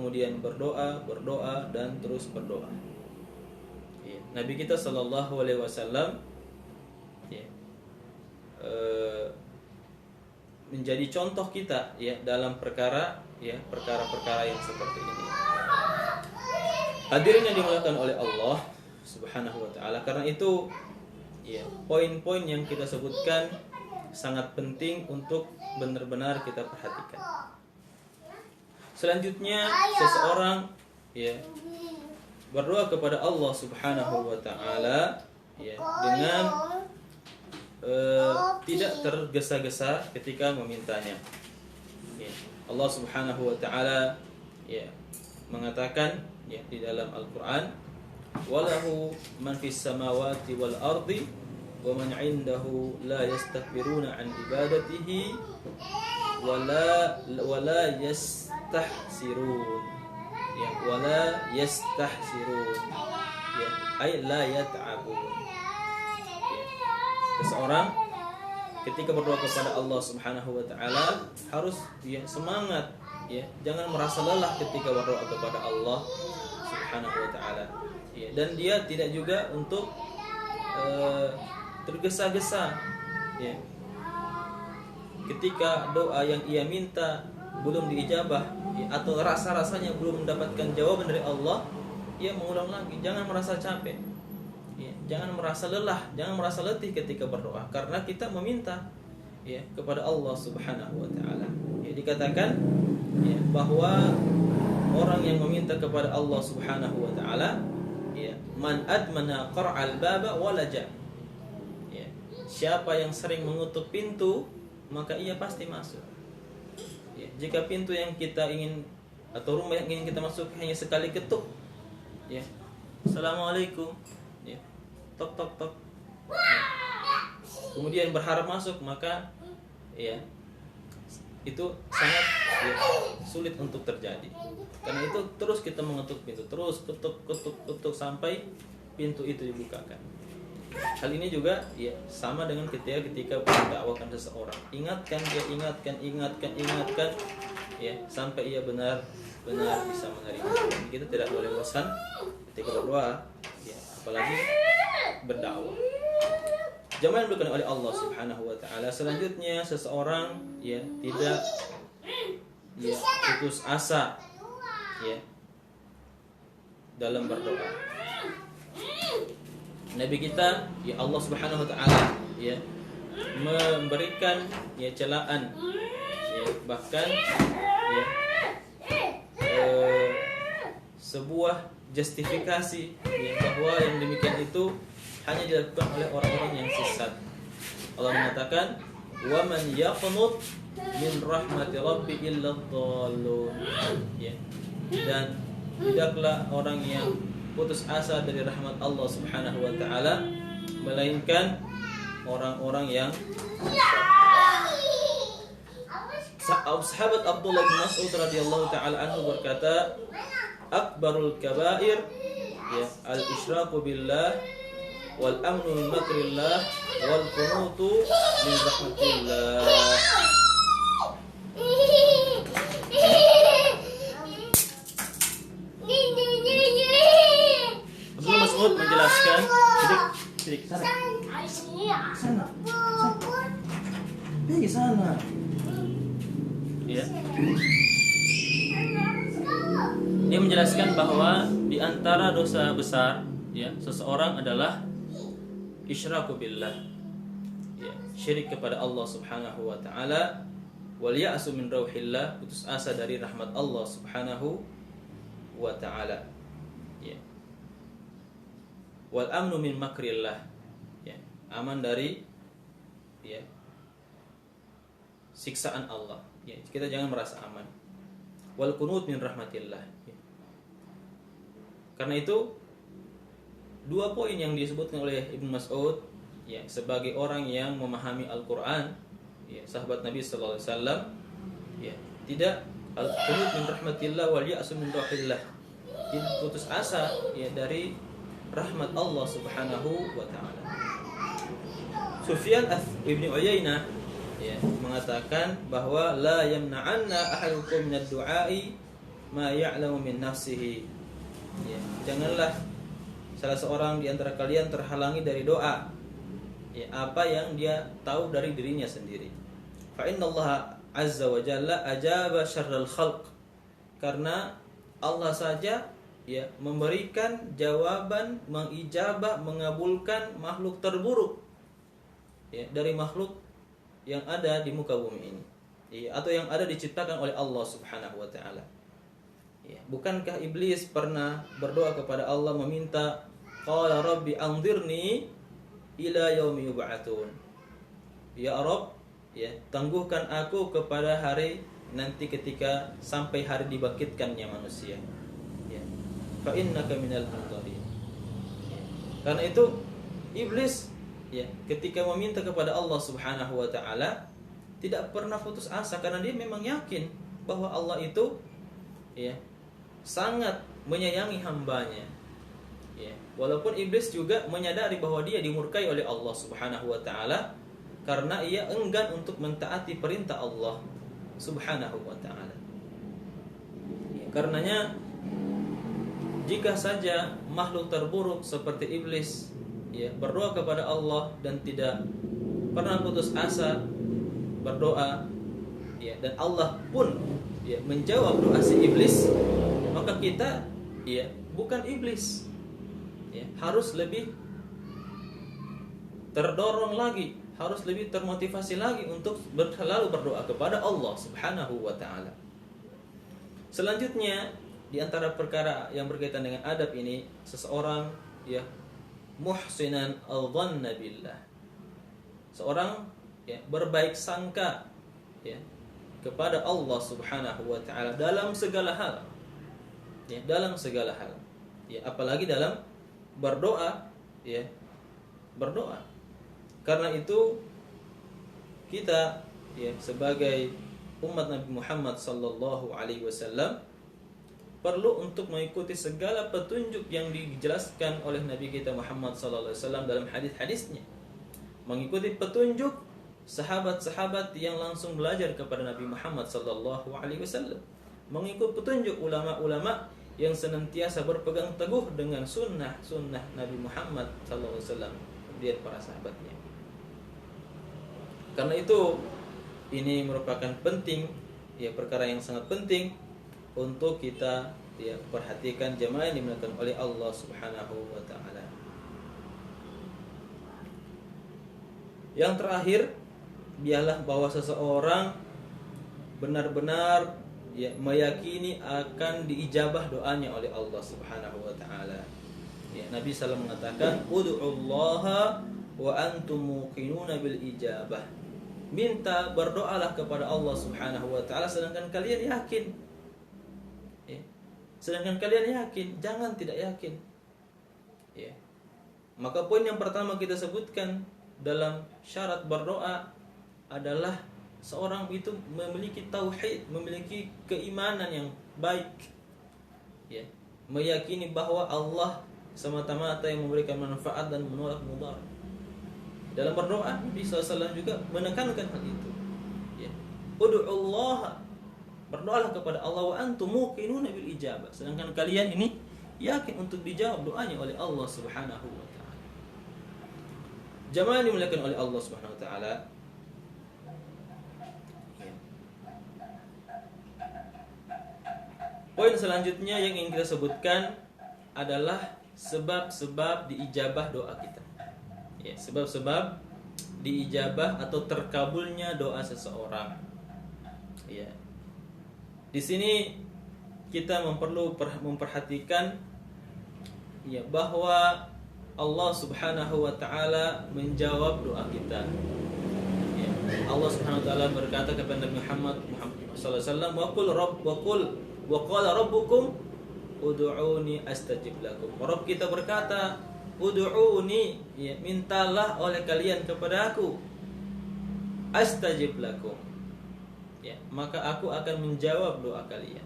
kemudian berdoa dan terus berdoa. Ya. Nabi kita Shallallahu Alaihi Wasallam ya, menjadi contoh kita ya dalam perkara-perkara yang seperti ini. Hadirin yang dimuliakan oleh Allah Subhanahu wa taala. Karena itu ya, poin-poin yang kita sebutkan sangat penting untuk benar-benar kita perhatikan. Selanjutnya seseorang ya berdoa kepada Allah Subhanahu wa taala ya dengan tidak tergesa-gesa ketika memintanya. Ya, Allah Subhanahu wa taala ya mengatakan ya di dalam Al-Qur'an, "Walahu man fis samawati wal ardi wa man 'indahu la yastakbiruna 'an ibadatihi wala yastahsirun." Ya, wala yastahsirun. Ya, ay la yat'abun. Ya. Seseorang ketika berdoa kepada Allah Subhanahu wa taala harus ya semangat ya, jangan merasa lelah ketika berdoa kepada Allah Subhanahu wa taala. Ya, dan dia tidak juga untuk tergesa-gesa ya. Ketika doa yang ia minta belum diijabah ya, atau rasa-rasanya belum mendapatkan jawaban dari Allah, ia mengulang lagi. Jangan merasa capek ya, jangan merasa lelah, jangan merasa letih ketika berdoa, karena kita meminta ya kepada Allah Subhanahu wa taala. Ya, dikatakan ya, bahwa orang yang meminta kepada Allah Subhanahu wa taala ya, man admana qara'al baba walaja. Ya, siapa yang sering mengutuk pintu, maka ia pasti masuk. Ya, jika pintu yang kita ingin atau rumah yang ingin kita masuk hanya sekali ketuk, ya, Assalamualaikum, ya, tok tok tok, ya, kemudian berharap masuk, maka ya itu sangat ya, sulit untuk terjadi. Karena itu terus kita mengetuk pintu, terus ketuk sampai pintu itu dibukakan. Hal ini juga ya sama dengan ketika mendakwakan seseorang. Ingatkan ya sampai ia benar-benar bisa menerima. Kita tidak boleh bosan ketika berdoa ya, apalagi berdakwah. Jamaah yang diberkahi oleh Allah Subhanahu wa taala. Selanjutnya seseorang ya tidak ya putus asa ya dalam berdoa. Nabi kita ya Allah Subhanahu wa taala ya memberikan ya celaan ya, bahkan ya sebuah justifikasi ya, bahwa yang demikian itu hanya dilakukan oleh orang-orang yang sesat. Allah mengatakan, "Wa man yaqnut min rahmati rabbi illa dhallun." Ya. Dan tidaklah orang yang putus asa dari rahmat Allah Subhanahu wa taala melainkan orang-orang yang sahabat Abdullah bin Mas'ud radhiyallahu taala anhu berkata, "Akbarul kabair ya al-isyraku billah wal amnu min makrillah wal qunutu min rahmatillah." Abdullah Mas'ud menjelaskan sedikit sana. Pergi sana. Ya. Dia menjelaskan bahwa di antara dosa besar ya seseorang adalah isyraku billah. Ya, syirik kepada Allah Subhanahu wa taala, wal ya'su min rauhillah, putus asa dari rahmat Allah Subhanahu wa taala. Ya. Wal amnu min makrillah. Ya, aman dari ya siksaan Allah. Ya, kita jangan merasa aman. Wal qunut min rahmatillah. Ya. Karena itu dua poin yang disebutkan oleh Ibnu Mas'ud ya sebagai orang yang memahami Al-Qur'an ya sahabat Nabi sallallahu alaihi wasallam ya tidak al-qunut min rahmatillah wal ya'su min rauhillah. Tidak putus asa ya dari rahmat Allah Subhanahu wa taala. Sufyan Ibn Uyainah ya mengatakan bahwa la yamna'anna ahadukum minad du'ai ma ya'lamu min nafsihi. Ya, janganlah salah seorang di antara kalian terhalangi dari doa, ya, apa yang dia tahu dari dirinya sendiri. Fa innallaha azza wa jalla ajaba syarral khalq. Karena Allah saja, ya, memberikan jawaban, mengijabah, mengabulkan makhluk terburuk, ya, dari makhluk yang ada di muka bumi ini, ya, atau yang ada diciptakan oleh Allah Subhanahu wa taala. Ya, bukankah iblis pernah berdoa kepada Allah meminta, qala rabbi anzirni ila yaumi yub'atsun. Ya Rabb, ya, tangguhkan aku kepada hari nanti ketika sampai hari dibangkitkannya manusia. Ya. Fa innaka minal munzirin. Ya. Karena itu iblis, ya, ketika meminta kepada Allah Subhanahu wa taala tidak pernah putus asa karena dia memang yakin bahwa Allah itu, ya, sangat menyayangi hambanya. Ya, walaupun iblis juga menyadari bahwa dia dimurkai oleh Allah Subhanahu wa taala karena ia enggan untuk mentaati perintah Allah Subhanahu wa taala. Ya, karenanya jika saja makhluk terburuk seperti iblis, ya, berdoa kepada Allah dan tidak pernah putus asa berdoa, ya, dan Allah pun, ya, menjawab doa si iblis, maka kita, ya, bukan iblis, ya, harus lebih terdorong lagi, harus lebih termotivasi lagi untuk selalu berdoa kepada Allah Subhanahu wa taala. Selanjutnya, di antara perkara yang berkaitan dengan adab ini, seseorang, ya, muhsinan al-dhanna billah. Seorang, ya, berbaik sangka, ya, kepada Allah Subhanahu wa taala dalam segala hal. Ya, dalam segala hal. Ya, apalagi dalam berdoa, ya, berdoa. Karena itu kita, ya, sebagai umat Nabi Muhammad sallallahu alaihi wasallam perlu untuk mengikuti segala petunjuk yang dijelaskan oleh Nabi kita Muhammad sallallahu alaihi wasallam dalam hadis-hadisnya. Mengikuti petunjuk sahabat-sahabat yang langsung belajar kepada Nabi Muhammad sallallahu alaihi wasallam. Mengikuti petunjuk ulama-ulama yang senantiasa berpegang teguh dengan sunnah Nabi Muhammad sallallahu alaihi wasallam dan para sahabatnya. Karena itu ini merupakan penting, ya, perkara yang sangat penting untuk kita, ya, perhatikan jemaah yang dimuliakan oleh Allah Subhanahu wa taala. Yang terakhir, biarlah bahwa seseorang benar-benar, ya, meyakini akan diijabah doanya oleh Allah Subhanahu wa taala. Ya, Nabi sallallahu mengatakan, "Ud'ullaha wa antum muqinuna bil ijabah." Minta, berdoalah kepada Allah Subhanahu wa taala sedangkan kalian yakin. Ya. Sedangkan kalian yakin, jangan tidak yakin. Ya. Maka poin yang pertama kita sebutkan dalam syarat berdoa adalah seorang itu memiliki tauhid, memiliki keimanan yang baik, ya, meyakini bahwa Allah semata-mata yang memberikan manfaat dan menolak mudarat. Dalam berdoa Nabi SAW juga menekankan hal itu, ya. Ud'ullaha, berdoalah kepada Allah, wa antum muqinuna bil ijabah, sedangkan kalian ini yakin untuk dijawab doanya oleh Allah Subhanahu wa taala. Jamaah dimuliakan oleh Allah Subhanahu wa taala. Poin selanjutnya yang ingin kita sebutkan adalah sebab-sebab diijabah doa kita. Ya, sebab-sebab diijabah atau terkabulnya doa seseorang. Ya. Di sini kita perlu memperhatikan, ya, bahwa Allah Subhanahu wa taala menjawab doa kita. Ya. Allah Subhanahu wa taala berkata kepada Nabi Muhammad sallallahu alaihi wasallam, wa qala rabbukum ud'uni astajib lakum. Rabb kita berkata, ud'uni, ya, mintalah oleh kalian kepada aku, astajib lakum, ya, maka aku akan menjawab doa kalian.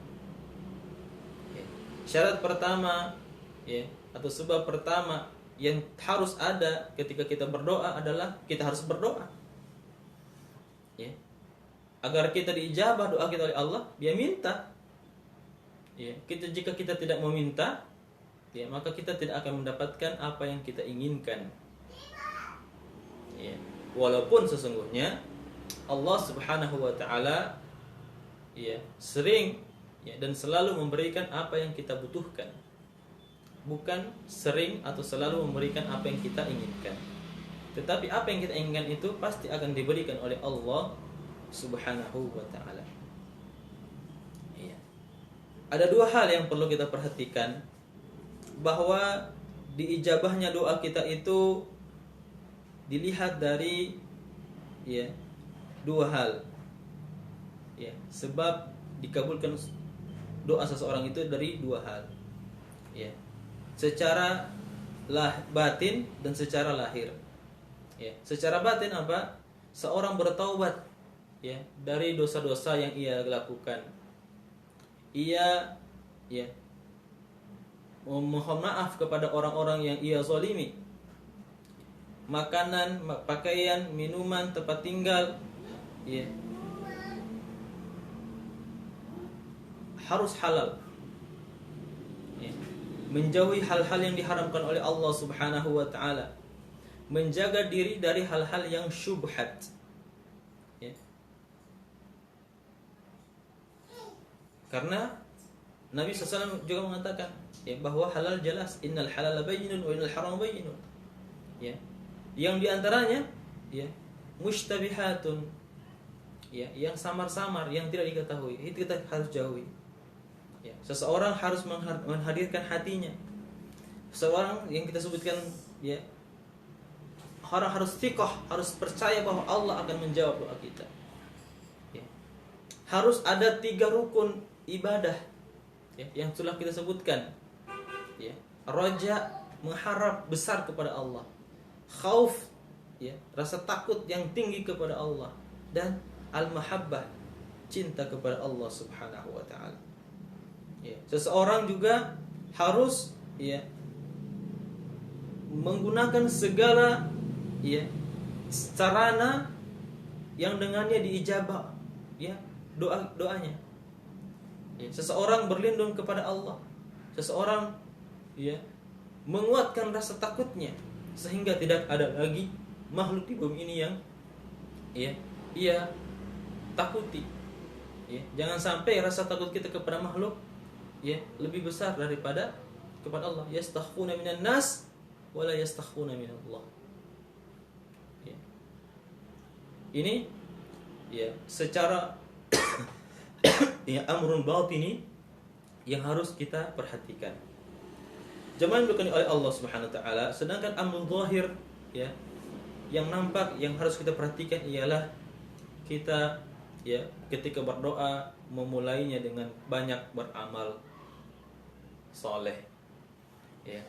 Ya. Syarat pertama, ya, atau sebab pertama yang harus ada ketika kita berdoa adalah kita harus berdoa, ya, agar kita diijabah doa kita oleh Allah. Dia minta, ya, jika kita tidak meminta, ya, maka kita tidak akan mendapatkan apa yang kita inginkan. Ya, walaupun sesungguhnya Allah Subhanahu wa taala, ya, sering, ya, dan selalu memberikan apa yang kita butuhkan. Bukan sering atau selalu memberikan apa yang kita inginkan. Tetapi apa yang kita inginkan itu pasti akan diberikan oleh Allah Subhanahu wa taala. Ya. Ada dua hal yang perlu kita perhatikan, bahwa diijabahnya doa kita itu dilihat dari, ya, dua hal. Ya, sebab dikabulkan doa seseorang itu dari dua hal. Ya. Secara batin dan secara lahir. Ya, secara batin apa? Seorang bertaubat, ya, dari dosa-dosa yang ia lakukan. Ia, ya, memohon maaf kepada orang-orang yang ia zalimi. Makanan, pakaian, minuman, tempat tinggal, ya, harus halal. Ya. Menjauhi hal-hal yang diharamkan oleh Allah Subhanahu wa taala. Menjaga diri dari hal-hal yang syubhat. Ya. Karena Nabi SAW juga mengatakan, ya, bahwa halal jelas, innal halala bayyinun wa innal haram bayyinun. Ya. Yang diantaranya, ya, mushtabihatun, ya, yang samar-samar, yang tidak diketahui, itu kita harus jauhi. Ya, seseorang harus menghadirkan hatinya. Seseorang yang kita sebutkan, ya, orang harus thiqah, harus percaya bahwa Allah akan menjawab doa kita. Ya. Harus ada 3 rukun ibadah, ya, yang telah kita sebutkan. Ya. Raja, mengharap besar kepada Allah. Khauf, ya, rasa takut yang tinggi kepada Allah. Dan al-mahabbah, cinta kepada Allah Subhanahu wa taala. Ya, seseorang juga harus, ya, menggunakan segala, ya, sarana yang dengannya diijabah, ya, doanya. Ya, seseorang berlindung kepada Allah. Seseorang, ya, menguatkan rasa takutnya sehingga tidak ada lagi makhluk di bumi ini yang, ya, ia takuti. Ya, jangan sampai rasa takut kita kepada makhluk, ya, lebih besar daripada kepada Allah. Yastakhfuna minan nas wala yastakhfuna minallah. Ya. Ini, ya, secara ya, amrun batini yang harus kita perhatikan. Jemaah yang oleh Allah Subhanahu wa taala, sedangkan amrun zahir, ya, yang nampak yang harus kita perhatikan ialah kita, ya, ketika berdoa memulainya dengan banyak beramal soleh, ya,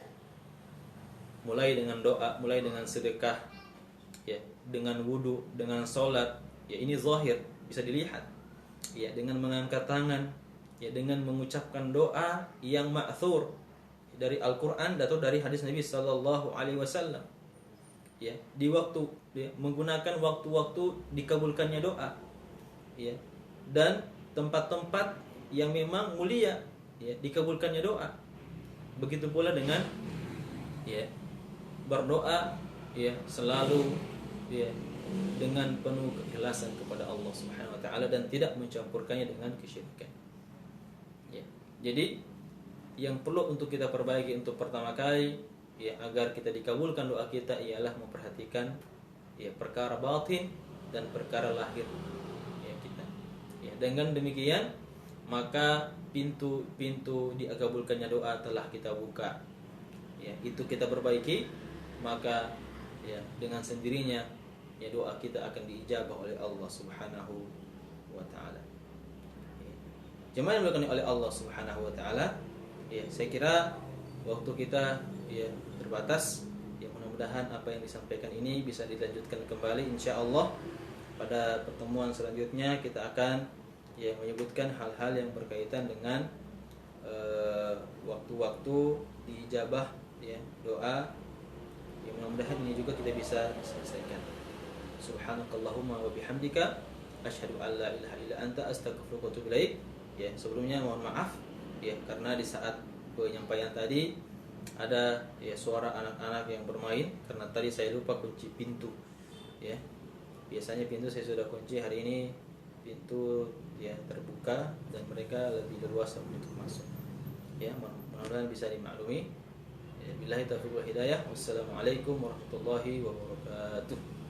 mulai dengan doa, mulai dengan sedekah, ya, dengan wudu, dengan sholat, ya, ini zahir bisa dilihat, ya, dengan mengangkat tangan, ya, dengan mengucapkan doa yang ma'thur dari Al-Quran atau dari hadis Nabi Sallallahu Alaihi Wasallam, ya, di waktu, ya, menggunakan waktu-waktu dikabulkannya doa, ya, dan tempat-tempat yang memang mulia, ya, dikabulkannya doa. Begitu pula dengan, ya, berdoa, ya, selalu, ya, dengan penuh keikhlasan kepada Allah Subhanahu wa taala dan tidak mencampurkannya dengan kesyirikan. Ya. Jadi yang perlu untuk kita perbaiki untuk pertama kali, ya, agar kita dikabulkan doa kita ialah memperhatikan, ya, perkara batin dan perkara lahir, ya, kita. Ya, dengan demikian maka pintu-pintu dikabulkannya doa telah kita buka. Ya, itu kita perbaiki, maka, ya, dengan sendirinya, ya, doa kita akan diijabah oleh Allah Subhanahu wa taala. Ya. Jemaah yang dimuliakan oleh Allah Subhanahu wa taala, ya, saya kira waktu kita, ya, terbatas. Ya, mudah-mudahan apa yang disampaikan ini bisa dilanjutkan kembali insyaallah. Pada pertemuan selanjutnya kita akan, ya, menyebutkan hal-hal yang berkaitan dengan waktu-waktu diijabah, ya, doa. Ya, mudah-mudahan ini juga kita bisa selesaikan. Subhanakallahumma wa bihamdika asyhadu an la ilaha illa anta astaghfiruka wa atubu ilaik. Ya, sebelumnya mohon maaf ya, karena di saat penyampaian tadi ada ya suara anak-anak yang bermain, karena tadi saya lupa kunci pintu ya. Biasanya pintu saya sudah kunci, hari ini pintu ya terbuka dan mereka lebih leluasa untuk masuk ya. Mudah-mudahan bisa dimaklumi. Ya, billahi taufiq wal hidayah. Wassalamualaikum warahmatullahi wabarakatuh.